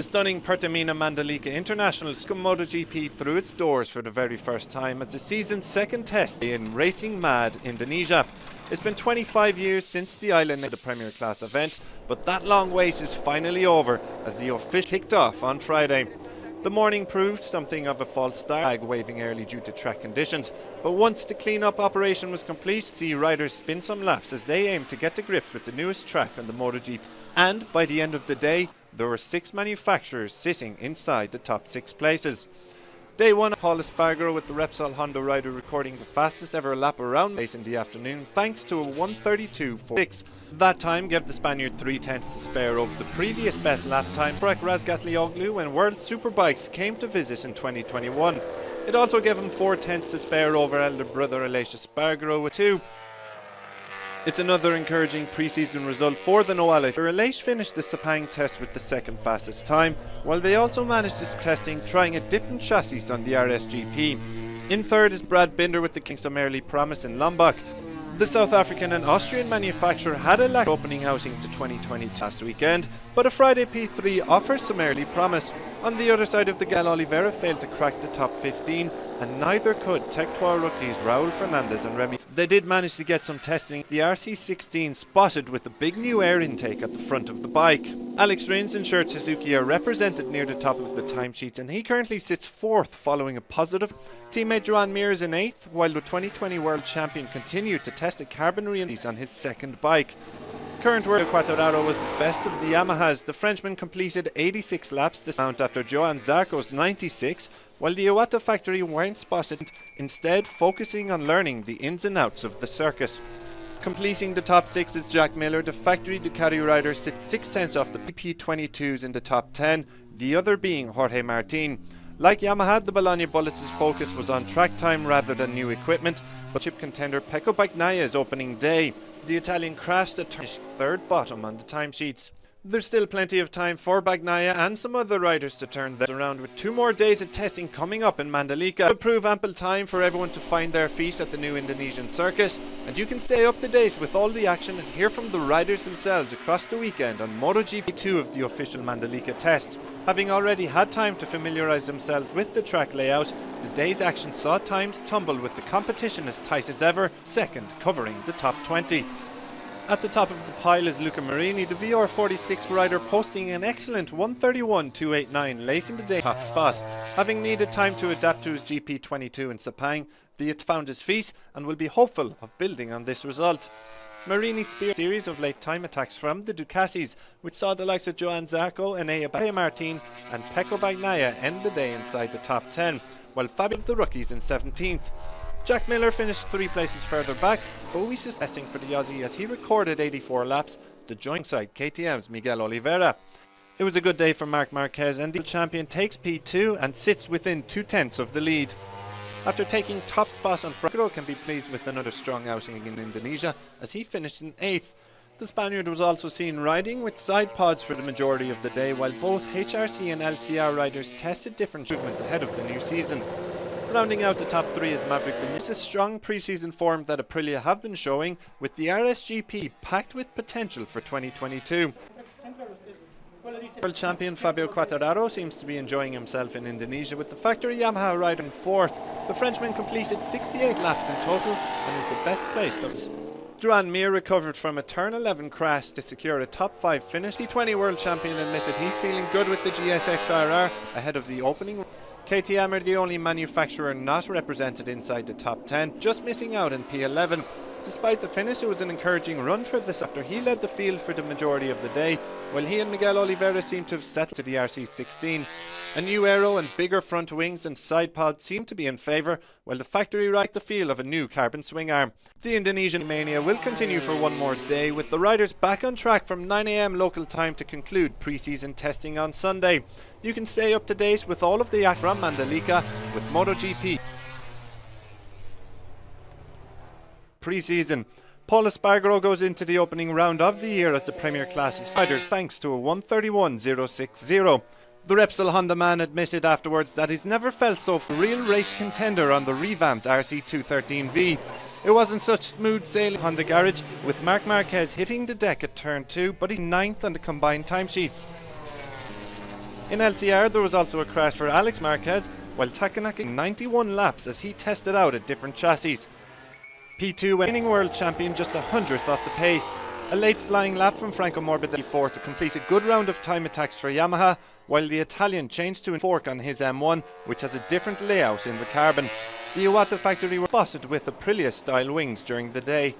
The stunning Pertamina Mandalika International MotoGP through its doors for the very first time as the season's second test in Racing Mad, Indonesia. It's been 25 years since the island had a Premier Class event, but that long wait is finally over as the official kicked off on Friday. The morning proved something of a false start, flag waving early due to track conditions, but once the clean-up operation was complete, see riders spin some laps as they aim to get to grips with the newest track on the MotoGP. And by the end of the day, there were 6 manufacturers sitting inside the top 6 places. Day 1, Paul Espargaro with the Repsol Honda rider recording the fastest ever lap around the race in the afternoon thanks to a 1:32.46. That time gave the Spaniard 3/10 to spare over the previous best lap time for Razgatlioglu when World Superbikes came to visit in 2021. It also gave him 4/10 to spare over elder brother Aleix Espargaro with 2. It's another encouraging pre-season result for the Noale. Aleix finished the Sepang test with the second fastest time, while they also managed this testing trying a different chassis on the RSGP. In third is Brad Binder with the King some early promise in Lombok. The South African and Austrian manufacturer had a lack opening outing to 2020 last weekend, but a Friday P3 offers some early promise. On the other side of the Miguel Oliveira failed to crack the top 15, and neither could Tech 12 rookies Raul Fernandez and Remy. They did manage to get some testing. The RC16 spotted with a big new air intake at the front of the bike. Alex Rins and Shirt Suzuki are represented near the top of the timesheets, and he currently sits 4th following a positive. Teammate Joan Mir is in 8th, while the 2020 World Champion continued to test a carbon release on his second bike. Current World Quattararo was the best of the Yamahas. The Frenchman completed 86 laps this mount after Johan Zarco's 96, while the Iwata factory weren't spotted, instead focusing on learning the ins and outs of the circuit. Completing the top 6 is Jack Miller. The factory Ducati rider sits 6/10 off the PP22s in the top 10, the other being Jorge Martin. Like Yamaha, the Bologna Bullets' focus was on track time rather than new equipment, but chip contender Pecco Bagnaglia's opening day. The Italian crashed at third bottom on the timesheets. There's still plenty of time for Bagnaia and some other riders to turn theirs around, with 2 more days of testing coming up in Mandalika. It will prove ample time for everyone to find their feet at the new Indonesian circuit, and you can stay up to date with all the action and hear from the riders themselves across the weekend on MotoGP 2 of the official Mandalika test. Having already had time to familiarise themselves with the track layout, the day's action saw times tumble with the competition as tight as ever, second covering the top 20. At the top of the pile is Luca Marini, the VR46 rider, posting an excellent 1:31.289, lacing the day top spot. Having needed time to adapt to his GP22 in Sepang, he found his feet and will be hopeful of building on this result. Marini speared a series of late time attacks from the Ducatis, which saw the likes of Johan Zarco, Enea Martin and Pecco Bagnaia end the day inside the top 10, while Fabio of the rookies in 17th. Jack Miller finished 3 places further back, but we is testing for the Aussie as he recorded 84 laps, the joint side KTM's Miguel Oliveira. It was a good day for Marc Marquez, and the champion takes P2 and sits within 2/10 of the lead. After taking top spot on Fragro can be pleased with another strong outing in Indonesia as he finished in 8th. The Spaniard was also seen riding with side pods for the majority of the day, while both HRC and LCR riders tested different movements ahead of the new season. Rounding out the top 3 is Maverick Vinales, strong pre-season form that Aprilia have been showing, with the RSGP packed with potential for 2022. World champion Fabio Quattararo seems to be enjoying himself in Indonesia, with the factory Yamaha rider in 4th. The Frenchman completed 68 laps in total and is the best placed of us. Joan Mir recovered from a turn 11 crash to secure a top 5 finish. The 20 world champion admitted he's feeling good with the GSX-RR ahead of the opening. KTM are the only manufacturer not represented inside the top 10, just missing out in P11. Despite the finish, it was an encouraging run for this after he led the field for the majority of the day, while he and Miguel Oliveira seemed to have settled to the RC16. A new aero and bigger front wings and side pod seem to be in favour, while the factory right the feel of a new carbon swing arm. The Indonesian mania will continue for one more day, with the riders back on track from 9 AM local time to conclude pre-season testing on Sunday. You can stay up to date with all of the act from Mandalika with MotoGP pre-season. Paul Espargaro goes into the opening round of the year as the Premier Class rider thanks to a 1:31.060. The Repsol Honda man admitted afterwards that he's never felt so real race contender on the revamped RC213V. It wasn't such smooth sailing Honda garage, with Marc Marquez hitting the deck at turn 2, but he's 9th on the combined timesheets. In LCR there was also a crash for Alex Marquez while Takanaki 91 laps as he tested out a different chassis. P2 winning world champion just 100th off the pace. A late flying lap from Franco Morbidelli to complete a good round of time attacks for Yamaha, while the Italian changed to a fork on his M1, which has a different layout in the carbon. The Iwata factory were spotted with Aprilia style wings during the day.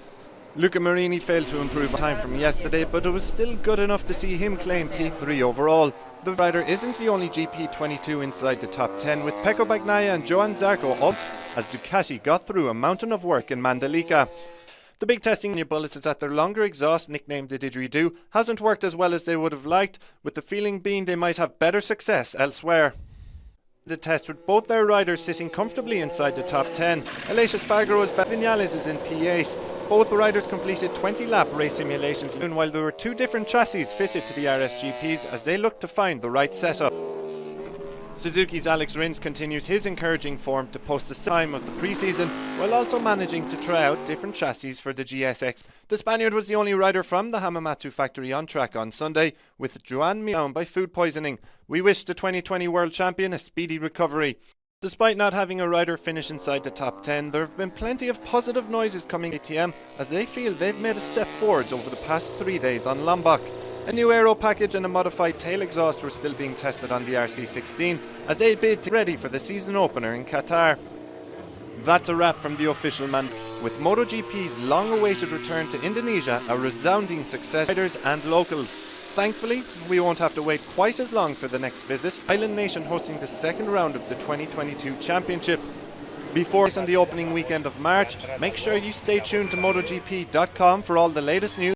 Luca Marini failed to improve time from yesterday, but it was still good enough to see him claim P3 overall. The rider isn't the only GP22 inside the top 10, with Pecco Bagnaia and Johan Zarco up as Ducati got through a mountain of work in Mandalika. The big testing new bullets is that their longer exhaust, nicknamed the didgeridoo, hasn't worked as well as they would have liked, with the feeling being they might have better success elsewhere. The test with both their riders sitting comfortably inside the top 10. Aleix Espargaro as Vinales is in P8. Both riders completed 20-lap race simulations, and while there were two different chassis fitted to the RSGPs as they looked to find the right setup. Suzuki's Alex Rins continues his encouraging form to post the time of the pre-season while also managing to try out different chassis for the GSX. The Spaniard was the only rider from the Hamamatsu factory on track on Sunday, with Joan Mir down by food poisoning. We wish the 2020 world champion a speedy recovery. Despite not having a rider finish inside the top 10, there have been plenty of positive noises coming ATM as they feel they've made a step forwards over the past 3 days on Lombok. A new aero package and a modified tail exhaust were still being tested on the RC16 as they bid to get ready for the season opener in Qatar. That's a wrap from the official man, with MotoGP's long-awaited return to Indonesia a resounding success for riders and locals. Thankfully, we won't have to wait quite as long for the next visit, Island Nation hosting the second round of the 2022 Championship. Before on the opening weekend of March, make sure you stay tuned to MotoGP.com for all the latest news.